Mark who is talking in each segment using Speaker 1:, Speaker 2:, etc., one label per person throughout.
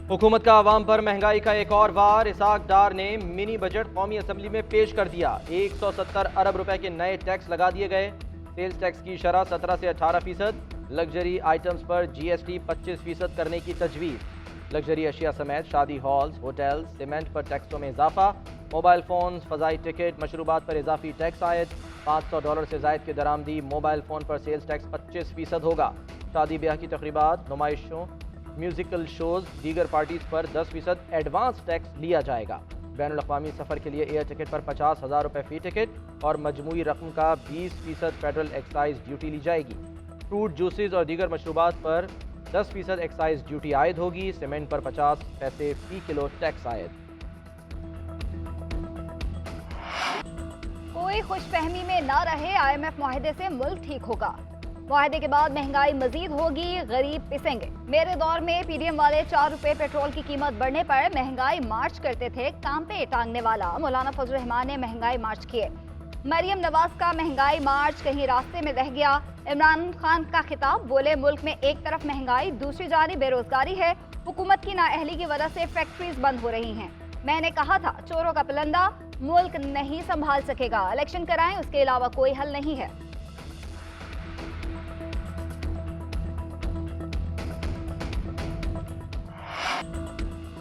Speaker 1: हुकूमत का आवाम पर महंगाई का एक और वार। इसहाक डार ने मिनी बजट कौमी असम्बली में पेश कर दिया। 170 अरब रुपए के नए टैक्स लगा दिए गए। सेल्स टैक्स की शरह 17 से 18%। लग्जरी आइटम्स पर GST 25% करने की तजवीज़। लग्जरी अशिया समेत शादी हॉल्स, होटल्स, सीमेंट पर टैक्सों में इजाफा। मोबाइल फ़ोन, फ़ज़ाई टिकट, मशरूबात पर इजाफी टैक्स आयद। $500 से ज़ायद के दरामदी मोबाइल फ़ोन पर सेल्स टैक्स 25% होगा। शादी ब्याह की तकरीबात, नुमाइशों, म्यूजिकल शोज, दीगर पार्टीज पर 10% एडवांस टैक्स लिया जाएगा। बैनुल अक़वामी सफ़र के लिए एयर टिकट पर 50,000 रुपये फ़ी टिकट और मजमूई रकम का 20% फेडरल एक्साइज ड्यूटी ली जाएगी। फ्रूट जूसेस और दीगर मशरूबात पर 10% एक्साइज ड्यूटी आयद होगी। सीमेंट पर 50 पैसे फ़ी किलो टैक्स आयद।
Speaker 2: कोई खुशफहमी में ना रहे, IMF मुआहदे से मुल्क ठीक होगा। मुआहदे के बाद महंगाई मजीद होगी, गरीब पिसेंगे। मेरे दौर में PDM वाले 4 रुपए पेट्रोल की कीमत बढ़ने पर महंगाई मार्च करते थे। काम पे टांगने वाला मौलाना फजल रहमान ने महंगाई मार्च किए। मरियम नवाज का महंगाई मार्च कहीं रास्ते में रह गया। इमरान खान का खिताब, बोले मुल्क में एक तरफ महंगाई, दूसरी जानिब बेरोजगारी है। हुकूमत की नाअहली की वजह से फैक्ट्रीज बंद हो रही हैं। मैंने कहा था चोरों का पलंदा मुल्क नहीं संभाल सकेगा। इलेक्शन कराएं, उसके अलावा कोई हल नहीं है।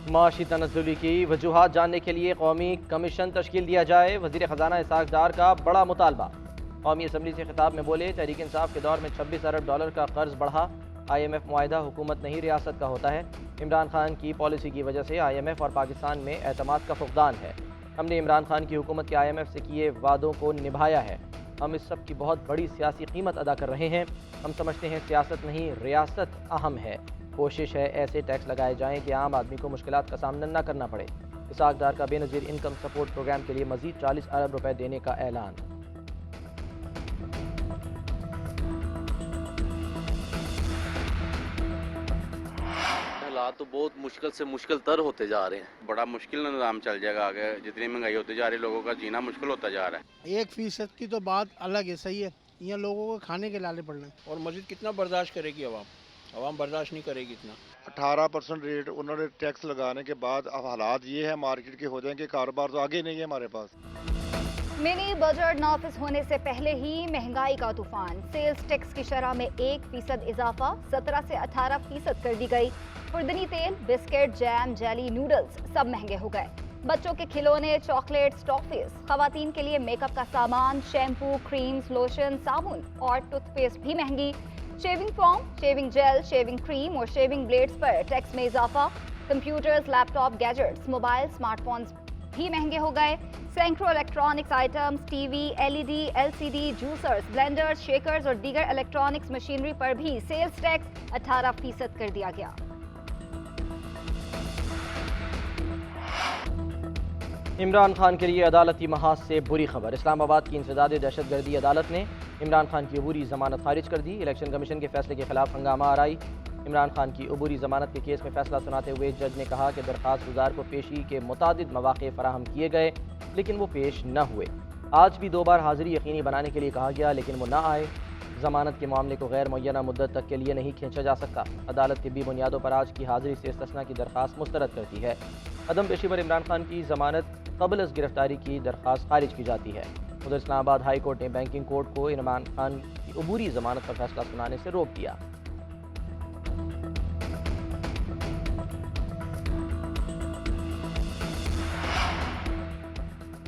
Speaker 1: माशी तनज़्ज़ुली की वजूहात जानने के लिए कौमी कमीशन तश्कील दिया जाए। वज़ीर ख़जाना इसहाक डार का बड़ा मुतालबा। कौमी असम्बली से खिताब में बोले, तहरीक इंसाफ के दौर में 26 अरब डॉलर का कर्ज बढ़ा। IMF मुआहिदा हुकूमत नहीं रियासत का होता है। इमरान खान की पॉलिसी की वजह से IMF और पाकिस्तान में एतमाद का फुक़दान है। हमने इमरान खान की हुकूमत के IMF से किए वादों को निभाया है। हम इस सब की बहुत बड़ी सियासी कीमत अदा कर रहे हैं। हम समझते हैं सियासत नहीं, रियासत अहम है। कोशिश है ऐसे टैक्स लगाए जाएं कि आम आदमी को मुश्किलात का सामना न करना पड़े। इसहाक डार का बेनज़ीर इनकम सपोर्ट प्रोग्राम के लिए मज़ीद 40 अरब रुपए देने का ऐलान।
Speaker 3: हालात तो बहुत मुश्किल से मुश्किल तर होते जा रहे हैं। बड़ा मुश्किल निज़ाम चल जाएगा आगे। जितनी महंगाई होती जा रही है, लोगों का जीना मुश्किल होता जा रहा है।
Speaker 4: 1% की तो बात अलग है, सही है। यहाँ लोगों को खाने के लाले पड़ रहे हैं
Speaker 5: और मजीद कितना बर्दाश्त करेगी आवाम बर्दाश्त नहीं करेगी इतना।
Speaker 6: 18% रेट उन्होंने टैक्स लगाने के बाद अब हालात ये है मार्केट के हो जाएंगे, कारोबार तो आगे नहीं है हमारे पास।
Speaker 2: मिनी बजट नाफिज होने से पहले ही महंगाई का तूफान। सेल्स टैक्स की शरह में 1% इजाफा, 17 से 18% कर दी गई। खुर्दनी तेल, बिस्किट, जैम, जेली, नूडल्स सब महंगे हो गए। बच्चों के खिलौने, चॉकलेट्स, टॉफीज, खवातीन के लिए मेकअप का सामान, शैम्पू, क्रीम्स, लोशन, साबुन और टूथपेस्ट भी महंगी। Shaving foam, shaving jail, shaving cream और शेविंग ब्लेड्स पर टैक्स में इजाफा। Computers, laptop, gadgets, mobile, smartphones भी महंगे हो गए। सैकड़ों electronics items, TV, LED, LCD, juicers, blenders, shakers और दीगर इलेक्ट्रॉनिक्स मशीनरी पर भी सेल्स टैक्स 18% कर दिया गया।
Speaker 1: इमरान खान के लिए अदालती महाज से बुरी खबर। इस्लामाबाद की इंसदाद दहशतगर्दी अदालत ने इमरान खान की अबूरी जमानत खारिज कर दी। इलेक्शन कमीशन के फैसले के खिलाफ हंगामा आराई। इमरान खान की अबूरी जमानत के केस में फैसला सुनाते हुए जज ने कहा कि दरख्वास्त गुजार को पेशी के मुतादिद मौक़े फराहम किए गए, लेकिन वो पेश न हुए। आज भी 2 बार हाजिरी यकीनी बनाने के लिए कहा गया, लेकिन वो न आए। जमानत के मामले को गैर मुय्यना मुद्दत तक के लिए नहीं खींचा जा सकता। अदालत तिब्बी बुनियादों पर आज की हाजिरी से इस्तिस्ना की दरख्वास्त मुस्तरद करती है। अदम पेशी पर इमरान खान की जमानत क़ब्ल अज़ गिरफ्तारी की दरख्वास्त खारिज की जाती है। उधर इस्लामाबाद हाई कोर्ट ने बैंकिंग कोर्ट को इमरान खान की अबूरी जमानत पर फैसला सुनाने से रोक दिया।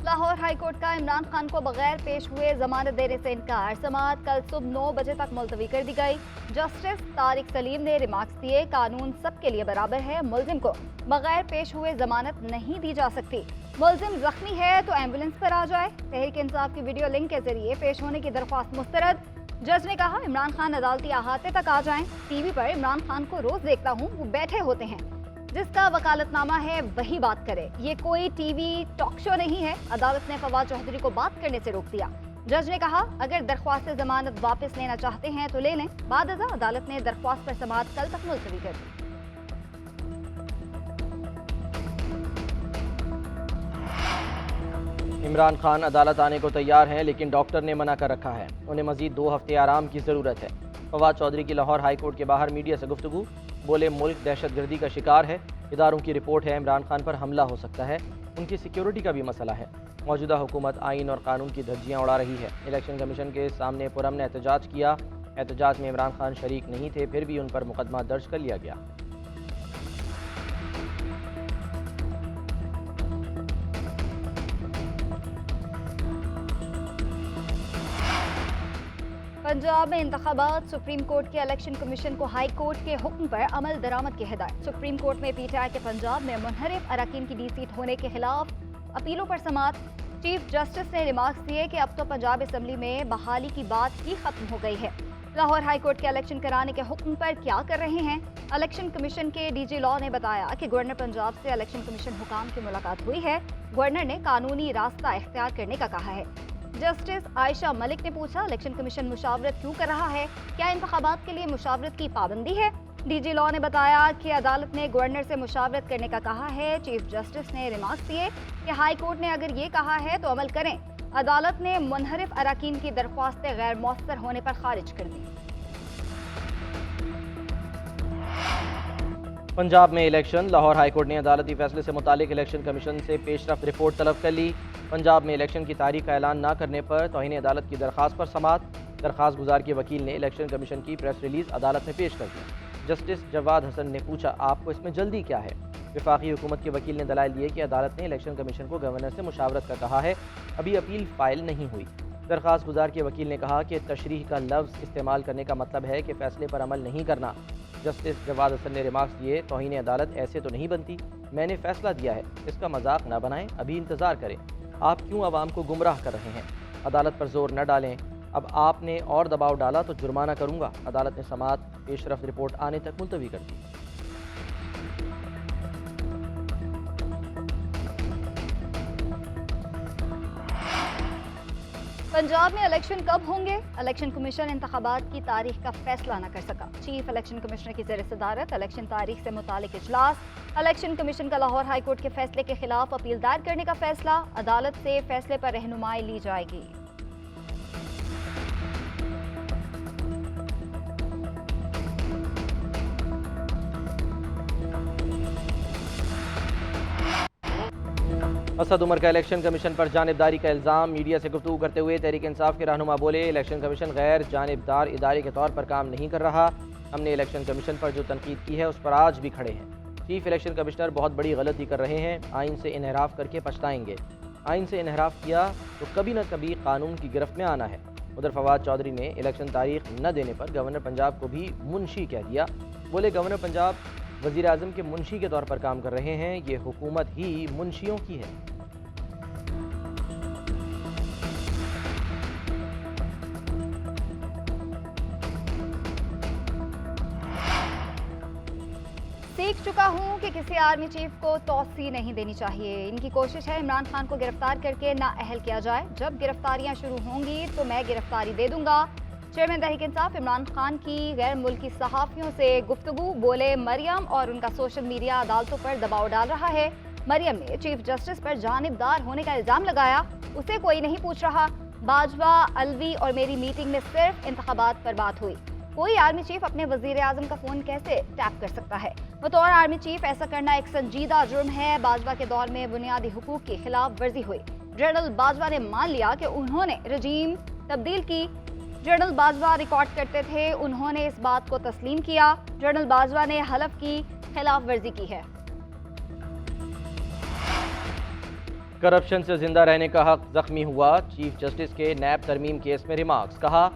Speaker 2: लाहौर हाई कोर्ट का इमरान खान को बगैर पेश हुए जमानत देने से इनकार। समाअत कल सुबह 9 बजे तक मुलतवी कर दी गई। जस्टिस तारिक सलीम ने रिमार्क्स दिए, कानून सबके लिए बराबर है, मुलजिम को बगैर पेश हुए जमानत नहीं दी जा सकती। मुलजिम जख्मी है तो एम्बुलेंस पर आ जाए। तहरीक इंसाफ की वीडियो लिंक के जरिए पेश होने की दरख्वास्त मुस्तरद। जज ने कहा इमरान खान अदालती अहाते तक आ जाएं। टीवी पर इमरान खान को रोज देखता हूँ, वो बैठे होते हैं, जिसका वकालतनामा है वही बात करे। ये कोई टीवी टॉक शो नहीं है। अदालत ने फवाद चौधरी को बात करने से रोक दिया। जज ने कहा अगर दरख्वास्त जमानत वापस लेना चाहते हैं तो ले लें। बाद अदालत ने दरख्वास्त पर समाअत कल तक मुलतवी कर दी।
Speaker 1: इमरान खान अदालत आने को तैयार हैं, लेकिन डॉक्टर ने मना कर रखा है। उन्हें मजीद 2 हफ्ते आराम की ज़रूरत है। फवाद चौधरी की लाहौर हाई कोर्ट के बाहर मीडिया से गुफ्तगू। बोले मुल्क दहशतगर्दी का शिकार है, इदारों की रिपोर्ट है इमरान खान पर हमला हो सकता है, उनकी सिक्योरिटी का भी मसला है। मौजूदा हुकूमत आइन और कानून की धज्जियाँ उड़ा रही है। इलेक्शन कमीशन के सामने पुरअमन ने एहतजाज किया। एहतजाज में इमरान खान शरीक नहीं थे, फिर भी उन पर मुकदमा दर्ज कर लिया गया।
Speaker 2: पंजाब में इंतखाबात, सुप्रीम कोर्ट के इलेक्शन कमीशन को हाई कोर्ट के हुक्म पर अमल दरामद की हिदायत। सुप्रीम कोर्ट में पीटीआई के पंजाब में मुनहरिफ अरकान की डी सीट होने के खिलाफ अपीलों पर समाअत। चीफ जस्टिस ने रिमार्क्स दिए कि अब तो पंजाब असम्बली में बहाली की बात ही खत्म हो गई है। लाहौर हाई कोर्ट के इलेक्शन कराने के हुक्म पर क्या कर रहे हैं? इलेक्शन कमीशन के डीजी लॉ ने बताया कि गवर्नर पंजाब से इलेक्शन कमीशन हुकाम की मुलाकात हुई है। गवर्नर ने कानूनी रास्ता इख्तियार करने का कहा है। जस्टिस आयशा मलिक ने पूछा, इलेक्शन कमीशन मुशावरत क्यों कर रहा है? क्या इंतखाबात के लिए मुशावरत की पाबंदी है? डीजी लॉ ने बताया कि अदालत ने गवर्नर से मुशावरत करने का कहा है। चीफ जस्टिस ने रिमार्क्स दिए कि हाई कोर्ट ने अगर ये कहा है तो अमल करें। अदालत ने मुनहरिफ अरकान की दरख्वास्तें गैर मौसर होने पर खारिज कर दी।
Speaker 1: पंजाब में इलेक्शन, लाहौर हाई कोर्ट ने अदालती फैसले से मुतालिक इलेक्शन कमीशन से पेशरफ रिपोर्ट तलब कर ली। पंजाब में इलेक्शन की तारीख का ऐलान न करने पर तौहीन अदालत की दरख्वास्त पर समाअत। दरख्वास्त गुजार के वकील ने इलेक्शन कमीशन की प्रेस रिलीज अदालत में पेश कर दी। जस्टिस जवाद हसन ने पूछा, आपको इसमें जल्दी क्या है? वफाकी हुकूमत के वकील ने दलाइल दिए कि अदालत ने इलेक्शन कमीशन को गवर्नर से मुशावरत का कहा है, अभी अपील फाइल नहीं हुई। दरख्वास्त गुजार के वकील ने कहा कि तशरीह का लफ्ज़ इस्तेमाल करने का मतलब है कि फैसले पर अमल नहीं करना। जस्टिस जवाद हसन ने रिमार्क्स दिए, तौहीन अदालत ऐसे तो नहीं बनती, मैंने फैसला दिया है, इसका मजाक न बनाएं, अभी इंतज़ार करें। आप क्यों आवाम को गुमराह कर रहे हैं? अदालत पर जोर न डालें, अब आपने और दबाव डाला तो जुर्माना करूंगा। अदालत ने समाअत पेशरफ रिपोर्ट आने तक मुलतवी कर दी।
Speaker 2: पंजाब में इलेक्शन कब होंगे? इलेक्शन कमीशन इंतखाबात की तारीख का फैसला न कर सका। चीफ इलेक्शन कमिश्नर की ज़ेर सदारत इलेक्शन तारीख से मुतालिक इजलास। इलेक्शन कमीशन का लाहौर हाई कोर्ट के फैसले के खिलाफ अपील दायर करने का फैसला। अदालत से फैसले पर रहनुमाई ली जाएगी।
Speaker 1: असद उमर का इलेक्शन कमीशन पर जानिबदारी का इल्ज़ाम। मीडिया से गुफ्तगू करते हुए तहरीक इंसाफ के रहनुमा बोले, इलेक्शन कमीशन गैर जानिबदार इदारे के तौर पर काम नहीं कर रहा। हमने इलेक्शन कमीशन पर जो तनकीद की है उस पर आज भी खड़े हैं। चीफ इलेक्शन कमिश्नर बहुत बड़ी गलती कर रहे हैं, आइन से इनहराफ करके पछताएंगे। आइन से इनहराफ किया तो कभी न कभी कानून की गिरफ्त में आना है। उधर फवाद चौधरी ने इलेक्शन तारीख न देने पर गवर्नर पंजाब को भी मुंशी कह दिया। बोले, गवर्नर पंजाब वज़ीर आज़म के मुंशी के तौर पर काम कर रहे हैं, ये हुकूमत ही मुंशियों की है।
Speaker 2: सीख चुका हूं कि किसी आर्मी चीफ को तौसी नहीं देनी चाहिए। इनकी कोशिश है इमरान खान को गिरफ्तार करके नाअहल किया जाए। जब गिरफ्तारियां शुरू होंगी तो मैं गिरफ्तारी दे दूंगा। चेयरमैन तहरीक इंसाफ इमरान खान की गैर मुल्की सहाफ़ियों से गुफ्तगू। बोले, मरियम और उनका सोशल मीडिया अदालतों पर दबाव डाल रहा है। मरियम ने चीफ जस्टिस पर जानिबदार होने का इल्ज़ाम लगाया, उसे कोई नहीं पूछ रहा। बाजवा, अलवी और मेरी मीटिंग में सिर्फ इंतखाबात पर बात हुई। कोई आर्मी चीफ अपने वजीर आजम का फोन कैसे टैप कर सकता है? बतौर आर्मी चीफ ऐसा करना एक संजीदा जुर्म है। बाजवा के दौर में बुनियादी हुकूक की खिलाफ वर्जी हुई। जनरल बाजवा ने मान लिया कि उन्होंने रजीम तब्दील की। जनरल बाजवा रिकॉर्ड करते थे, उन्होंने इस बात को तस्लीम किया। जनरल बाजवा ने हलफ की खिलाफ वर्जी की है।
Speaker 1: करप्शन से जिंदा रहने का हक जख्मी हुआ। चीफ जस्टिस के नैब तरमीम केस में रिमार्क्स। कहा,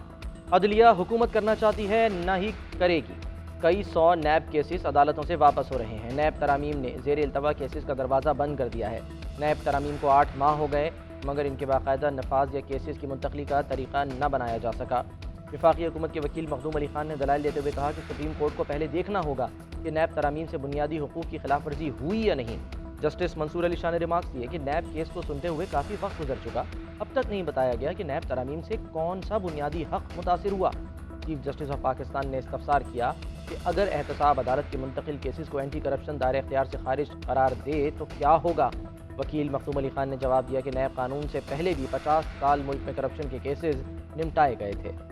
Speaker 1: अदलिया हुकूमत करना चाहती है, न ही करेगी। कई 100 नैब केसेस अदालतों से वापस हो रहे हैं। नैब तरामीम ने ज़ेर इल्तवा केसेस का दरवाज़ा बंद कर दिया है। नैब तरामीम को 8 माह हो गए, मगर इनके बाकायदा नफाज या केसेस की मुंतकली का तरीका न बनाया जा सका। वफाकी हुकूमत के वकील मखदूम अली खान ने दलाइल देते हुए कहा कि सुप्रीम कोर्ट को पहले देखना होगा कि नैब तरामीम से बुनियादी हुकूक की खिलाफ वर्जी हुई या नहीं। जस्टिस मंसूर अली शाह ने रिमार्क्स दिए कि नैब केस को सुनते हुए काफ़ी वक्त गुजर चुका, अब तक नहीं बताया गया कि नैब तरामीम से कौन सा बुनियादी हक मुतासिर हुआ। चीफ जस्टिस ऑफ पाकिस्तान ने इस्तफसार किया कि अगर एहतसाब अदालत के मुंतकिल केसेस को एंटी करप्शन दायरे इख्तियार से खारिज करार दे तो क्या होगा। वकील मखदूम अली खान ने जवाब दिया कि नैब कानून से पहले भी 50 साल मुल्क में करप्शन के केसेस निपटाए गए थे।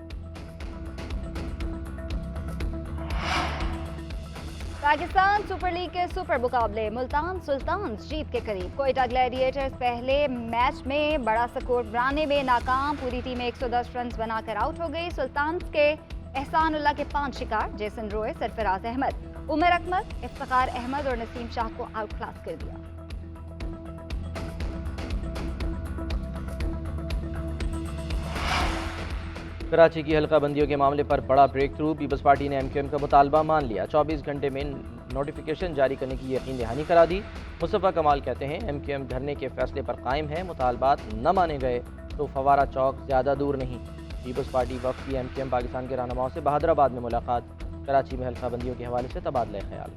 Speaker 2: पाकिस्तान सुपर लीग के सुपर मुकाबले मुल्तान सुल्तान्स जीत के करीब। कोयटा ग्लैडिएटर्स पहले मैच में बड़ा स्कोर बनाने में नाकाम। पूरी टीम 110 रन बनाकर आउट हो गई। सुल्तान्स के एहसानुल्लाह के 5 शिकार, जेसन रॉय, सरफराज अहमद, उमर अकमल, इफ्तिखार अहमद और नसीम शाह को आउट क्लास कर दिया।
Speaker 1: कराची की हल्का बंदियों के मामले पर बड़ा ब्रेक थ्रू। पीपल्स पार्टी ने MQM का मुतालबा मान लिया। 24 घंटे में नोटिफिकेशन जारी करने की यकीन दहानी करा दी। मुस्तफ़ा कमाल कहते हैं MQM धरने के फैसले पर कायम है। मुतालबात न माने गए तो फवारा चौक ज़्यादा दूर नहीं। पीपल्स पार्टी वफ़द की MQM पाकिस्तान के रहनुमाओं से बहादुराबाद में मुलाकात। कराची में हल्का बंदियों के हवाले से तबादला ख्याल।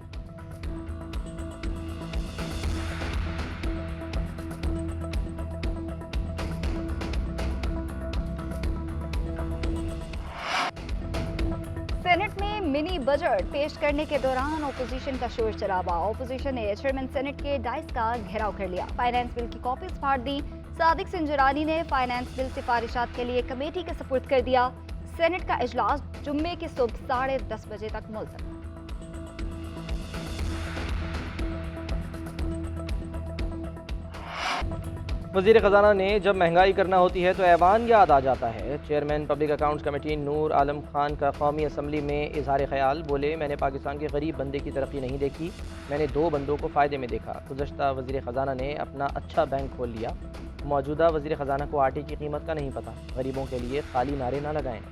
Speaker 2: सेनेट में मिनी बजट पेश करने के दौरान ओपोजिशन का शोर शराबा। ओपोजिशन ने चेयरमैन सेनेट के डाइस का घेराव कर लिया। फाइनेंस बिल की कॉपीज फाड़ दी। सादिक सिंजरानी ने फाइनेंस बिल सिफारिशात के लिए कमेटी के सुपुर्द कर दिया। सेनेट का इजलास जुम्मे की सुबह 10:30 बजे तक मुलतवी।
Speaker 1: वज़ीर ख़जाना ने जब महंगाई करना होती है तो ऐवान याद आ जाता है। Chairman public accounts committee Noor Alam Khan का कौमी असम्बली में इजहार ख्याल। बोले, मैंने पाकिस्तान के गरीब बंदे की तरक्की नहीं देखी, मैंने 2 बंदों को फ़ायदे में देखा। गुज़श्ता वज़ीर ख़जाना ने अपना अच्छा बैंक खोल लिया। मौजूदा वज़ीर ख़जाना को आटे की कीमत का नहीं पता। गरीबों के लिए खाली नारे ना लगाएं।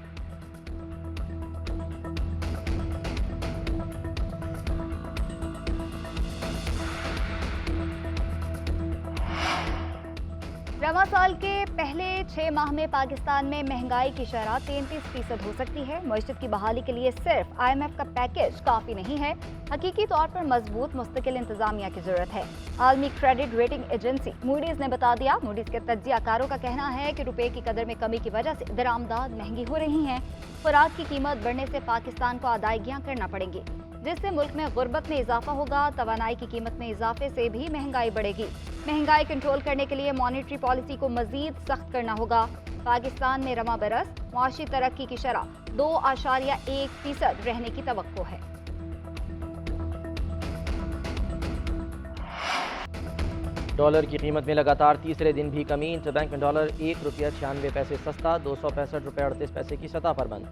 Speaker 2: रवा साल के पहले 6 माह में पाकिस्तान में महंगाई की शरह 33% हो सकती है। मईशत की बहाली के लिए सिर्फ IMF का पैकेज काफ़ी नहीं है। हकीकी तौर पर मजबूत मुस्तकिल इंतजामिया की जरूरत है। आलमी क्रेडिट रेटिंग एजेंसी मूडीज ने बता दिया। मूडीज के तज्जियाकारों का कहना है कि रुपए की कदर में कमी की वजह से दरामदाद महंगी हो रही हैं। खुराक की कीमत बढ़ने से पाकिस्तान को अदायगियाँ करना पड़ेंगी, जिससे मुल्क में गुर्बत में इजाफा होगा। तवानाई की कीमत में इजाफे से भी महंगाई बढ़ेगी। महंगाई कंट्रोल करने के लिए मॉनेटरी पॉलिसी को मजीद सख्त करना होगा। पाकिस्तान में रमा बरस मुआशी तरक्की की शरह 2.1% रहने की तवक्को है।
Speaker 1: डॉलर की कीमत में लगातार तीसरे दिन भी कमी। इंटरबैंक में डॉलर ₹1.96 सस्ता, 265 रुपये 38 पैसे की सतह पर बंद।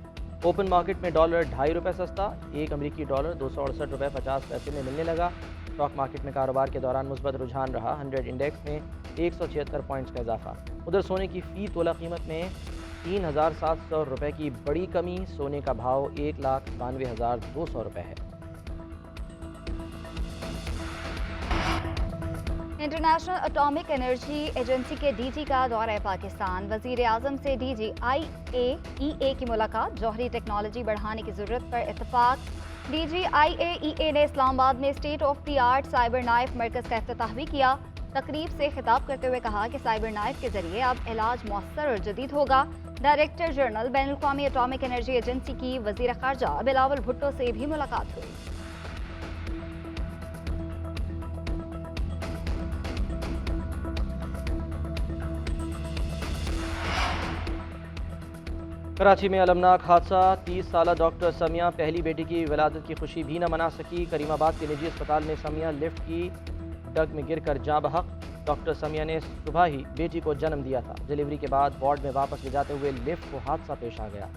Speaker 1: ओपन मार्केट में डॉलर ₹2.5 सस्ता, 1 अमरीकी डॉलर 268 रुपये 50 पैसे में मिलने लगा। स्टॉक मार्केट में कारोबार के दौरान मुस्बत रुझान रहा। 100 इंडेक्स में 176 पॉइंट्स का इजाफा। उधर सोने की फ़ी तोला कीमत में 3,700 रुपये की बड़ी कमी। सोने का भाव 1,92,200 रुपये है।
Speaker 2: इंटरनेशनल एटॉमिक एनर्जी एजेंसी के DG का दौरा पाकिस्तान। वजीर आजम से DG IAEA की मुलाकात। जौहरी टेक्नोलॉजी बढ़ाने की जरूरत पर इत्तफाक। DG IAEA ने इस्लामाबाद में state of the art cyber knife मरकज़ का इफ्तिताह भी किया। तकरीब से खिताब करते हुए कहा कि साइबर नाइफ के जरिए अब इलाज मौसर और जदीद होगा। डायरेक्टर जनरल बैनुल अक़वामी एटॉमिक एनर्जी एजेंसी की वजीर खारजा बिलावल भुट्टो से भी मुलाकात हुई।
Speaker 1: कराची में अलमनाक हादसा। 30 साला डॉक्टर समिया पहली बेटी की विलादत की खुशी भी न मना सकी। करीमाबाद के निजी अस्पताल में समिया लिफ्ट की डग में गिरकर जाँ बहक। डॉक्टर समिया ने सुबह ही बेटी को जन्म दिया था। डिलीवरी के बाद वार्ड में वापस ले जाते हुए लिफ्ट को हादसा पेश आ गया।